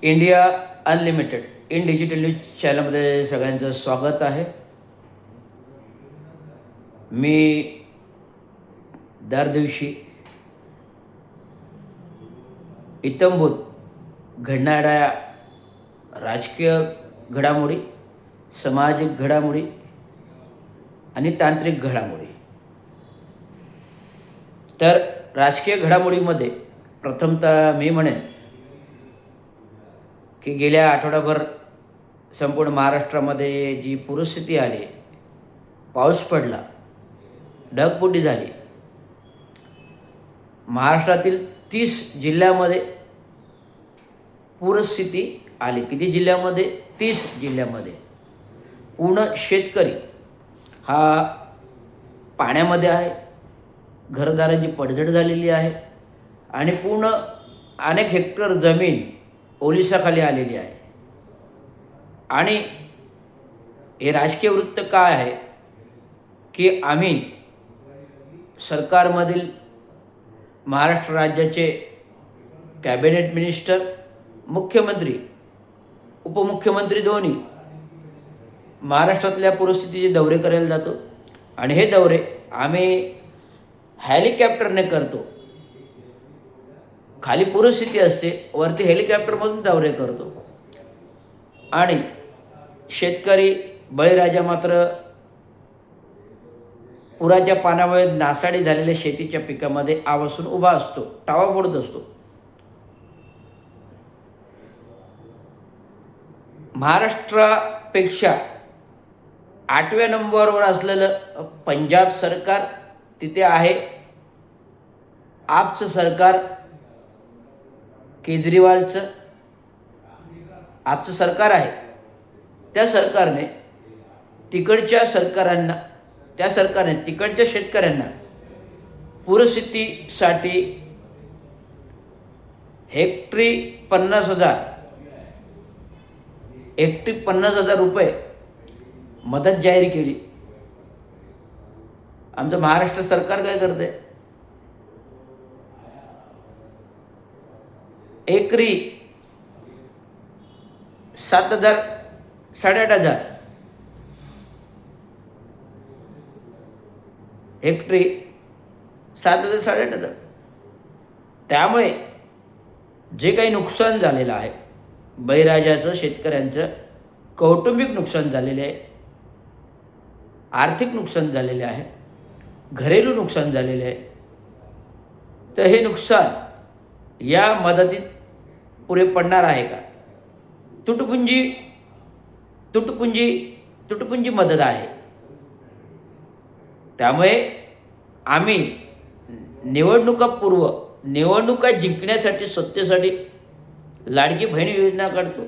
India unlimited in digital news चॅनलमध्ये सगळ्यांचं स्वागत आहे. मी दर दिवशी इत्थंभूत घडणाऱ्या राजकीय घडामोडी, सामाजिक घडामोडी आणि तांत्रिक घडामोडी. तर राजकीय घडामोडीमध्ये प्रथमतः मी म्हणेन की गेल्या आठवडाभर संपूर्ण महाराष्ट्रामध्ये जी पूरस्थिती आली, पाऊस पडला, ढगफुटी झाली. महाराष्ट्रातील 30 जिल्ह्यामध्ये पूरस्थिती आली. किती जिल्ह्यामध्ये? 30 जिल्ह्यामध्ये. पूर्ण शेतकरी हा पाण्यामध्ये आहे, घरदारांची पडझड झालेली आहे आणि पूर्ण अनेक हेक्टर जमीन ओलिसाखाली आलेली आहे. आणि हे राजकीय वृत्त काय आहे की आम्ही सरकारमधील महाराष्ट्र राज्याचे कॅबिनेट मिनिस्टर, मुख्यमंत्री, उपमुख्यमंत्री दोन्ही महाराष्ट्रातल्या परिस्थितीचे दौरे करायला जातो आणि हे दौरे आम्ही हेलिकॉप्टरने करतो. खाली पूरस्थिती असते, वरती हेलिकॉप्टरमधून दौरे करतो आणि शेतकरी बळीराजा मात्र पुराच्या पाण्यामुळे नासाडी झालेल्या शेतीच्या पिकामध्ये आवासून उभा असतो, टावा फोडत असतो. महाराष्ट्रापेक्षा 8व्या नंबरवर असलेलं पंजाब सरकार, तिथे आहे आपचं सरकार, केजरीवालचं आपचं सरकार आहे. त्या सरकारने तिकडच्या शेतकऱ्यांना पूरस्थितीसाठी हेक्टरी 50,000 रुपये मदत जाहीर केली. आमचं महाराष्ट्र सरकार काय करते? एकरी 7,000, 8,500 हेक्टरी 7,000, 8,500. त्यामुळे जे काही नुकसान झालेलं आहे, बळीराजाचं, शेतकऱ्यांचं कौटुंबिक नुकसान झालेले आहे, आर्थिक नुकसान झालेले आहे, घरेलू नुकसान झालेले आहे. तर हे नुकसान या मदतीत पुरे पडणार आहे का? तुटपुंजी मदत आहे. त्यामुळे आम्ही निवडणुका जिंकण्यासाठी, सत्तेसाठी लाडकी बहीण योजना काढतो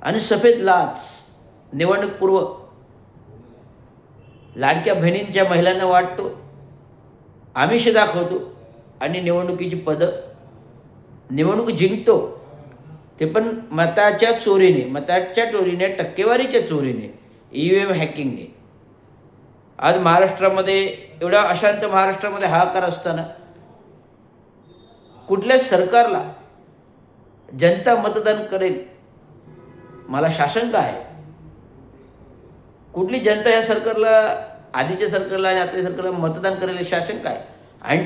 आणि सफेद लाच निवडणूक पूर्व लाडक्या बहिणींच्या महिलांना वाटतो, आमिष दाखवतो आणि निवडणूक जिंकतो. ते पण मताच्या चोरीने, टक्केवारीच्या चोरीने, EVM हॅकिंगने. आज महाराष्ट्रामध्ये, एवढ्या अशांत महाराष्ट्रामध्ये हाहाकार असताना कुठल्याच सरकारला जनता मतदान करेल, मला शासंका आहे. कुठली जनता या सरकारला, आधीच्या सरकारला आणि आताच्या सरकारला मतदान करेल शासंका आहे. आणि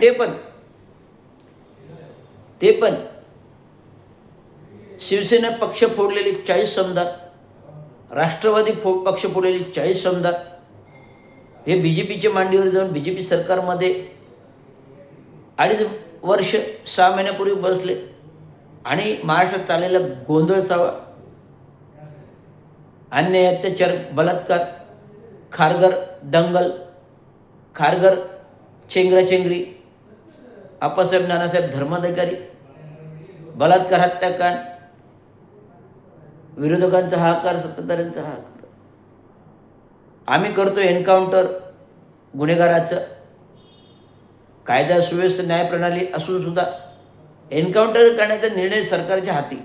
ते पण शिवसेना पक्ष फोडलेले 40 आमदार, राष्ट्रवादी पक्ष फोडलेले 40 आमदार हे BJPच्या मांडीवर जाऊन BJP सरकारमध्ये 2.5 वर्ष 6 महिन्यापूर्वी बसले आणि महाराष्ट्रात चाललेला गोंधळ चावा, अन्याय, अत्याचार, बलात्कार, खारघर दंगल, खारघर चेंगराचेंगरी, आप्पासाहेब नानासाहेब धर्माधिकारी, बलात्कार, हत्याकांड, विरोधकांचा हाहाकार, सत्ताधाऱ्यांचा हाहाकार. आम्ही करतो एन्काउंटर गुन्हेगाराचं. कायदा सुव्यवस्था न्यायप्रणाली असून सुद्धा एन्काउंटर करण्याचा निर्णय सरकारच्या हाती.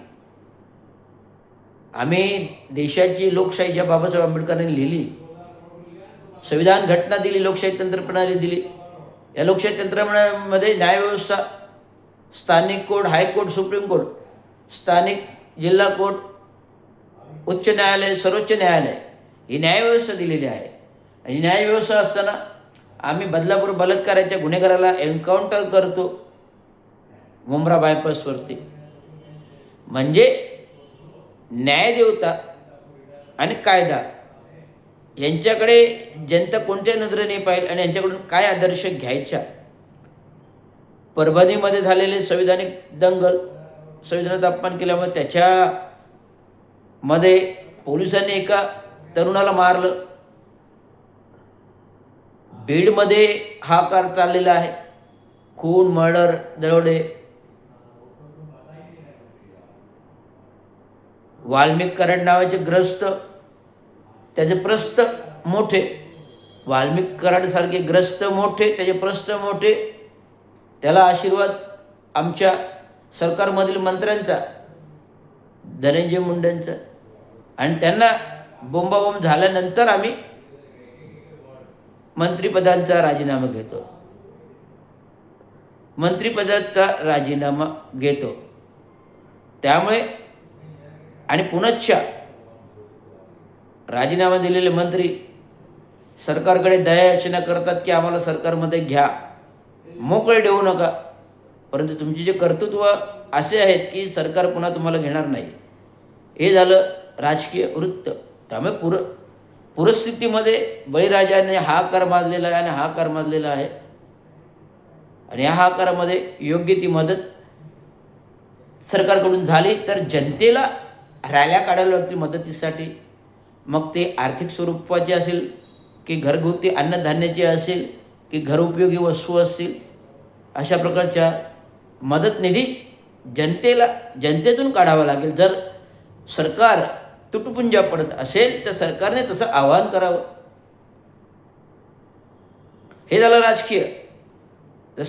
आम्ही देशाची लोकशाही ज्या बाबासाहेब आंबेडकरांनी लिहिली, संविधान घटना दिली, लोकशाही तंत्रप्रणाली दिली, या लोकशाही तंत्रप्रणालीमध्ये न्यायव्यवस्था स्थानिक कोर्ट, हायकोर्ट, सुप्रीम कोर्ट, स्थानिक जिल्हा कोर्ट, उच्च न्यायालय, सर्वोच्च न्यायालय ही न्यायव्यवस्था दिलेली आहे. आणि न्यायव्यवस्था असताना आम्ही बदलापूर बलात्काराच्या गुन्हेगाराला एन्काउंटर करतो मुंब्रा बायपासवरती. म्हणजे न्यायदेवता आणि कायदा यांच्याकडे जनता कोणत्या नजरेने पाहिजे आणि यांच्याकडून काय आदर्श घ्यायचा. परभणीमध्ये झालेले संविधानिक दंगल, संविधानात अपमान केल्यामुळे त्याच्यामध्ये पोलिसांनी एका तरुणाला मारलं. बीडमध्ये हा कार चाललेला आहे, खून, मर्डर, दरोडे. वाल्मिक कराड नावाचे ग्रस्त, त्याचे प्रस्थ मोठे. वाल्मिक कराडसारखे ग्रस्त मोठे, त्याचे प्रस्थ मोठे. त्याला आशीर्वाद आमच्या सरकारमधील मंत्र्यांचा, धनंजय मुंडेंचा. आणि त्यांना बोंबाबोंब झाल्यानंतर आम्ही मंत्रिपदांचा राजीनामा घेतो. मंत्रिपदाचा राजीनामा घेतो. त्यामुळे आणि पुनश्च राजीनामा दिलेले मंत्री सरकारकडे दयायाचना करतात की आम्हाला सरकारमध्ये घ्या, मोकळे देऊ नका. परंतु तुमचे जे कर्तृत्व असे आहेत की सरकार पुन्हा तुम्हाला घेणार नाही. हे झालं राजकीय वृत्त. त्यामुळे पूरस्थितीमध्ये बळीराजाने हाकार माजलेला आहे आणि हाकार माजलेला आहे. आणि या हाकारामध्ये योग्य ती मदत सरकारकडून झाली तर जनतेला रॅल्या काढायला लागतील मदतीसाठी. मग ते आर्थिक स्वरूपाचे असेल की घरगुती अन्नधान्याचे असेल की घरउपयोगी वस्तू असतील, अशा प्रकारच्या मदत निधी जनतेतून काढावा लागेल. जर सरकार तुटपुंजा पडत असेल तर सरकारने तसं आवाहन करावं. हे झालं राजकीय. तर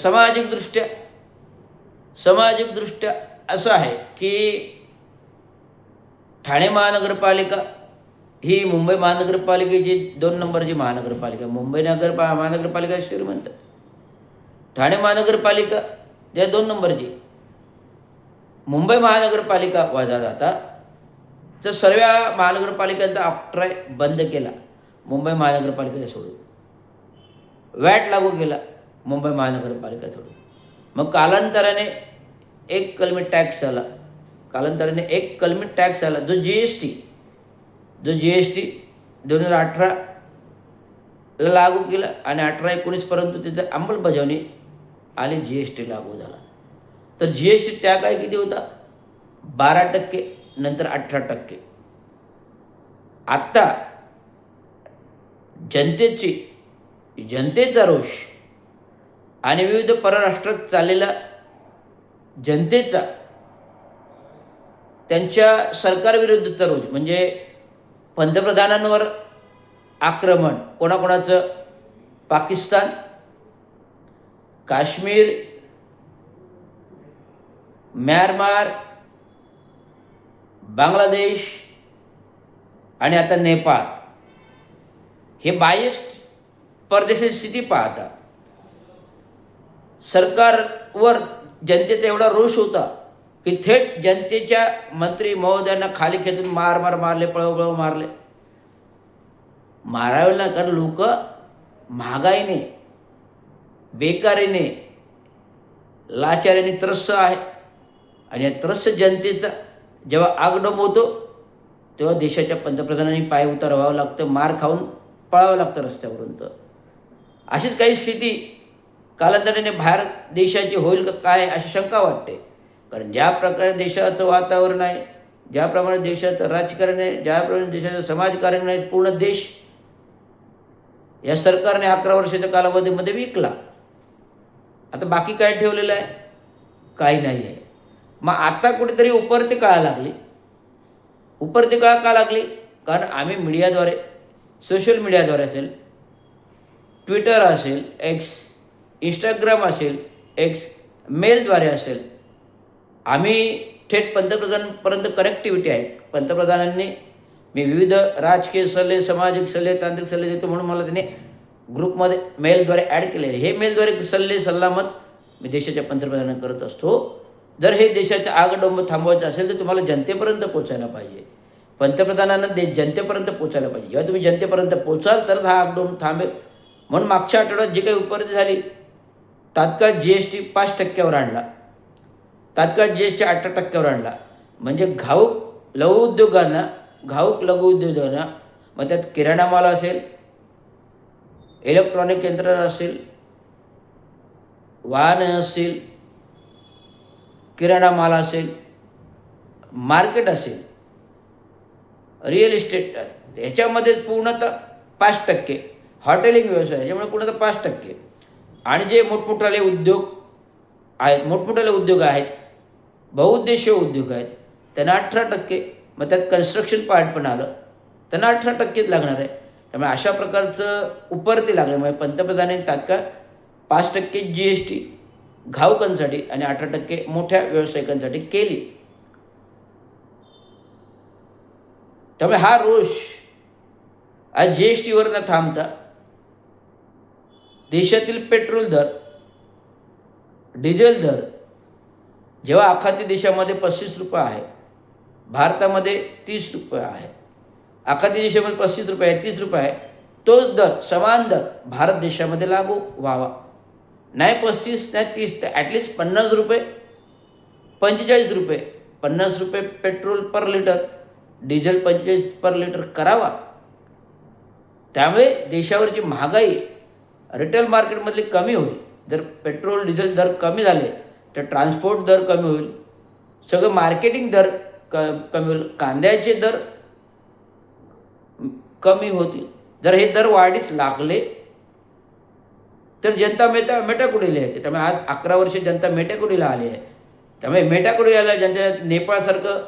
सामाजिकदृष्ट्या असं आहे की ठाणे महानगरपालिका ही मुंबई महानगरपालिकेची 2 नंबरची महानगरपालिका. मुंबई महानगरपालिका श्रीमंत, ठाणे महानगरपालिका या 2 नंबरची. मुंबई महानगरपालिका वजा जाता तर सर्व महानगरपालिकांचा अप्ट्राय बंद केला मुंबई महानगरपालिकेला सोडून. वॅट लागू केला मुंबई महानगरपालिका सोडून. मग कालांतराने एक कलमी टॅक्स आला. जो जी एस टी 2018ला लागू केला आणि 18-19पर्यंत त्याची अंमलबजावणी आली. जी एस टी लागू झाला. तर जी एस टी त्या काळी किती होता? 12%, नंतर 18%. आत्ता जनतेचा रोष आणि विविध परराष्ट्रात चाललेला जनतेचा त्यांच्या सरकारविरुद्धचा रोष, म्हणजे पंतप्रधानांवर आक्रमण, कोणाकोणाचं पाकिस्तान, काश्मीर, म्यानमार, बांगलादेश आणि आता नेपाळ, हे बायस्ड परदेशाची स्थिती पाहता सरकारवर जनतेचा एवढा रोष होता की थेट जनतेच्या मंत्री महोदयांना खाली खेचून मारले, पळव मारले. मारावे ना, कारण लोक महागाईने, बेकारीने, लाचारीने त्रस्त आहे. आणि या त्रस्त जनतेचा जेव्हा आगडोंब होतो तेव्हा देशाच्या पंतप्रधानांनी पाय उतारावं लागतं, मार खाऊन पळावं लागतं रस्त्यावरून. तर अशीच काही स्थिती कालांतराने भारत देशाची होईल का काय अशी शंका वाटते. कारण ज्या प्रकारे देशाचं वातावरण आहे, ज्याप्रमाणे देशाचं राजकारण आहे, ज्याप्रमाणे देशाचं समाजकारण आहे, पूर्ण देश या सरकारने 11 वर्षाच्या कालावधीमध्ये विकला. आता बाकी काय ठेवलेलं आहे? काही नाही आहे. मग आता कुठेतरी उपरती कळा लागली. उपरती कळा का लागली? कारण आम्ही मीडियाद्वारे, सोशल मीडियाद्वारे असेल, ट्विटर असेल, एक्स, इंस्टाग्राम असेल, एक्स, मेलद्वारे असेल, आम्ही थेट पंतप्रधानांपर्यंत कनेक्टिव्हिटी आहे. पंतप्रधानांनी मी विविध राजकीय सल्ले, सामाजिक सल्ले, तांत्रिक सल्ले देतो म्हणून मला त्याने ग्रुपमध्ये मेलद्वारे ॲड केलेले. हे मेलद्वारे सल्ले, सल्लामत मी देशाच्या पंतप्रधानांना करत असतो, जर हे देशाचं आगडोंब थांबवायचं असेल तर तुम्हाला जनतेपर्यंत पोचायला पाहिजे. पंतप्रधानांना जनतेपर्यंत पोचायला पाहिजे. जेव्हा तुम्ही जनतेपर्यंत पोचाल तरच हा आगडोंब थांबेल. म्हणून मागच्या आठवड्यात जी काही उपलब्धी झाली, तात्काळ GST 5% आणला, तात्काळ GST 18% आणला. म्हणजे घाऊक लघु उद्योगांना मग त्यात किराणा माल असेल, इलेक्ट्रॉनिक यंत्र असेल, वाहनं असतील, किराणा माल असेल, मार्केट असेल, रिअल इस्टेट, ह्याच्यामध्ये पूर्णतः 5%. हॉटेलिंग व्यवसाय याच्यामुळे पूर्णतः 5%. आणि जे मोठमोठाले उद्योग आहेत, बहुउद्देशीय उद्योग आहेत, त्यांना 18%. मग त्यात कन्स्ट्रक्शन पार्ट पण आलं, त्यांना 18%च लागणार आहे. त्यामुळे अशा प्रकारचं उपरती लागल्यामुळे पंतप्रधानांनी तात्काळ 5% GST घाऊकांसाठी आणि 18% मोठ्या व्यावसायिकांसाठी केली. त्यामुळे हा रोष आज GSTवर न थांबता देशातील पेट्रोल दर, डिझेल दर, जेव्हा आखाती देशामध्ये 35 रुपये आहे, भारतामध्ये 30 रुपये आहे, आखाती देशामध्ये 35 रुपये आहे, 30 रुपये आहे, तोच दर, समान दर भारत देशामध्ये लागू व्हावा. नाही 35 नाही 30, तर ॲटलिस्ट 50 रुपये, 45 रुपये, 50 रुपये petrol per litre, diesel 45 per litre करावा. त्यामुळे देशावरची महागाई रिटेल मार्केटमधली कमी होईल. जर पेट्रोल डिझेल दर कमी झाले तर ट्रान्सपोर्ट दर कमी होईल, सगळं मार्केटिंग दर कमी होईल, कांद्याचे दर कमी होतील. जर हे दर वाढीस लागले तर जनता मेटाकुटीला येते. त्यामुळे आज 11 वर्षे जनता मेटाकुटीला आली आहे. त्यामुळे मेटाकुटीला जनता नेपाळसारखं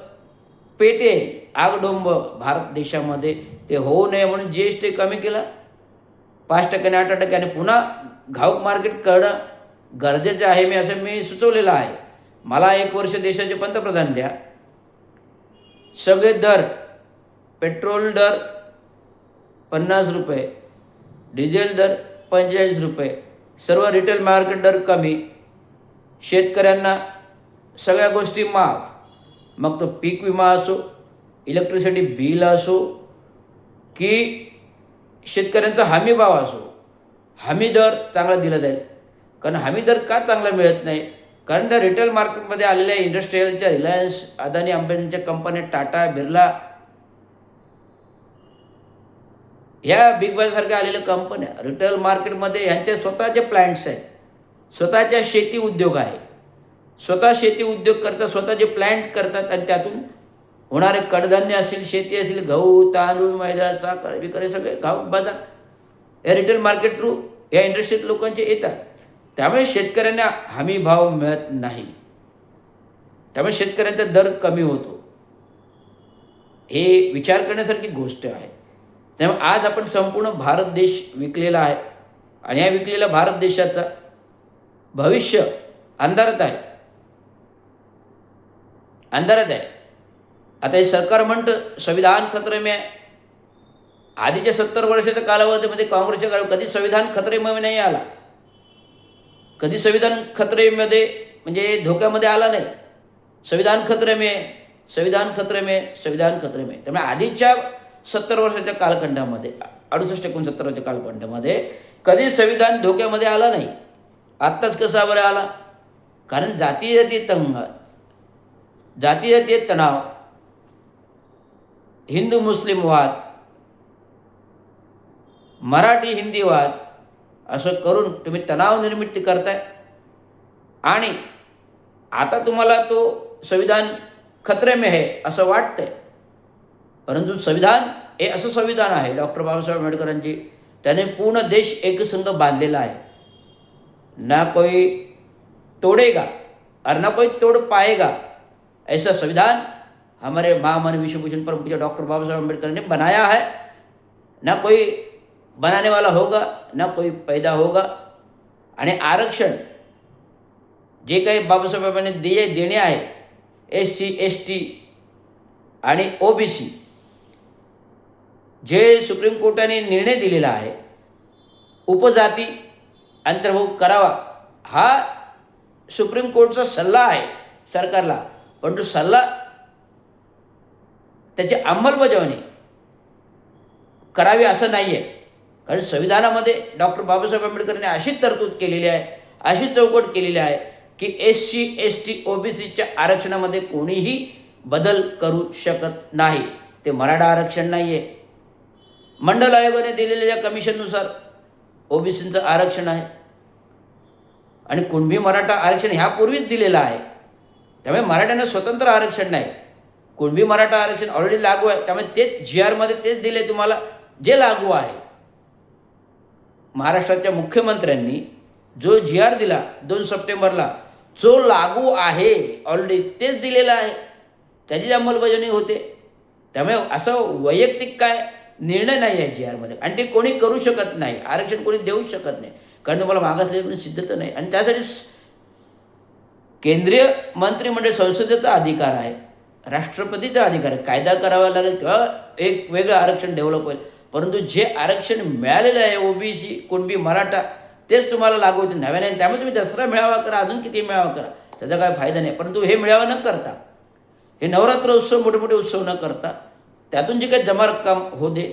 पेटेल आगडोंब भारत देशामध्ये ते होऊ नये म्हणून GST कमी केला 5% 8% आणि पुन्हा घाऊक मार्केट करणं गरजेचं आहे. मी सुचवलेलं आहे. मला 1 वर्ष देशाचे पंतप्रधान द्या, सगळे दर, पेट्रोल दर 50 रुपये, डिझेल दर 45 रुपये, सर्व रिटेल मार्केट दर कमी, शेतकऱ्यांना सगळ्या गोष्टी माफ, मग तो पीक विमा असो, इलेक्ट्रिसिटी बिल असो, की शेतकऱ्यांचा हमी भाव असो, हमी दर चांगला दिला जाईल. कारण हमी दर का चांगला मिळत नाही? कारण त्या रिटेल मार्केटमध्ये आलेल्या इंडस्ट्रीयलच्या, रिलायन्स, अदानी, अंबानीच्या कंपन्या, टाटा, बिर्ला, ह्या बिग बाजारसारख्या आलेल्या कंपन्या रिटेल मार्केटमध्ये ह्यांचे स्वतःचे प्लॅन्ट्स आहेत, स्वतःच्या शेती उद्योग आहे, स्वतः शेती उद्योग करतात, स्वतःचे प्लॅन्ट करतात आणि त्यातून होणारे कडधान्य असेल, शेती असेल, गहू, तांदूळ, मैदा, साखर, विक्री सगळे घाऊक बाजार या रिटेल मार्केट थ्रू या इंडस्ट्रीत लोकांचे येतात. त्यामुळे शेतकऱ्यांना हमी भाव मिळत नाही, त्यामुळे शेतकऱ्यांचा दर कमी होतो. हे विचार करण्यासारखी गोष्ट आहे. त्यामुळे आज आपण संपूर्ण भारत देश विकलेला आहे आणि या विकलेल्या भारत देशाचा भविष्य अंधारात आहे. आता हे सरकार म्हणतं संविधान खतरे में आहे. आधीच्या 70 वर्षाच्या कालावधीमध्ये काँग्रेसच्या काळात कधी संविधान खतरेमध्ये नाही आला, कधी संविधान खतरेमध्ये म्हणजे धोक्यामध्ये आला नाही. संविधान खतरे में. त्यामुळे आधीच्या 70 वर्षाच्या कालखंडामध्ये 68-69 कालखंडामध्ये कधी संविधान धोक्यामध्ये आला नाही. आत्ताच कसा बरं आला? कारण जातीय तणाव, हिंदू मुस्लिम वाद, मराठी हिंदी वाद असं करून तुम्ही तणाव निर्मिती करताय आणि आता तुम्हाला तो संविधान खतरे में है असं वाटतंय. परंतु संविधान हे असं संविधान आहे डॉक्टर बाबासाहेब आंबेडकरांची, त्याने पूर्ण देश एकसंघ बांधलेला आहे. ना कोई तोड़ेगा और ना कोई तोड़ पाएगा ऐसा संविधान हमारे महामानव विश्वभूषण परम पूज्य डॉक्टर बाबा साहेब अम्बेडकर ने बनाया है. ना कोई बनाने वाला होगा, ना कोई पैदा होगा. आणि आरक्षण जे काही बाबासाहेबांनी देणे आहे, SC ST आणि OBC, जे सुप्रीम कोर्टाने निर्णय दिलेला आहे, उपजाती अंतर्भुक्त करावा, हा सुप्रीम कोर्टचा सल्ला आहे सरकारला, पण तो सल्ला त्याची अंमलबजावणी करावी असं नाही आहे. कारण संविधानामध्ये डॉक्टर बाबासाहेब आंबेडकरांनी अशी तरतूद केलेली आहे, अशी चौकट केलेली आहे की SC ST OBCच्या आरक्षणामध्ये कोणीही बदल करू शकत नाही. ते मराठा आरक्षण नाही आहे, मंडल आयोगाने दिलेल्या कमिशननुसार OBCचं आरक्षण आहे आणि कुणबी मराठा आरक्षण ह्यापूर्वीच दिलेलं आहे. त्यामुळे मराठ्यांना स्वतंत्र आरक्षण नाही. कुणबी मराठा आरक्षण ऑलरेडी लागू आहे, त्यामुळे तेच GRमध्ये तेच दिले तुम्हाला जे लागू आहे. महाराष्ट्राच्या मुख्यमंत्र्यांनी जो GR दिला 2 सप्टेंबरला, जो लागू आहे ऑलरेडी तेच दिलेला आहे, त्याची अंमलबजावणी होते. त्यामुळे असं वैयक्तिक काय निर्णय नाही आहे GRमध्ये आणि ते कोणी करू शकत नाही, आरक्षण कोणी देऊ शकत नाही, कारण तुम्हाला मागासलेलं म्हणून सिद्धता नाही. आणि त्यासाठी केंद्रीय मंत्रिमंडळ संसदेचा अधिकार आहे, राष्ट्रपतीचा अधिकार आहे. कायदा करावा लागेल तेव्हा एक वेगळं आरक्षण डेव्हलप होईल. परंतु जे आरक्षण मिळालेलं आहे OBC कुणबी मराठा तेच तुम्हाला लागू होते नव्याने. त्यामुळे तुम्ही दसरा मेळावा करा, अजून किती मेळावा करा, त्याचा काय फायदा नाही. परंतु हे मेळावा न करता, हे नवरात्र उत्सव मोठे मोठे उत्सव न करता त्यातून जे काही जमा रक्कम होऊ दे,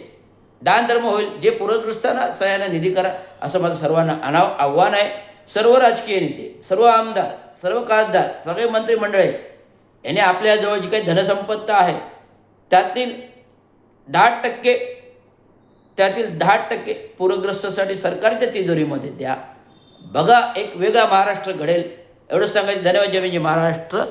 दान धर्म होईल, जे पूरग्रस्तांना सहाय्याने निधी करा, असं माझं सर्वांना आव्हान आहे. सर्व राजकीय नेते, सर्व आमदार, सर्व खासदार, सगळे मंत्रिमंडळे यांनी आपल्याजवळ जी काही धनसंपत्ती आहे त्यातील 10% पूरग्रस्तासाठी सरकारच्या तिजोरीमध्ये द्या. बघा, एक वेगळा महाराष्ट्र घडेल. एवढंच सांगायचं. धन्यवाद. जय महाराष्ट्र.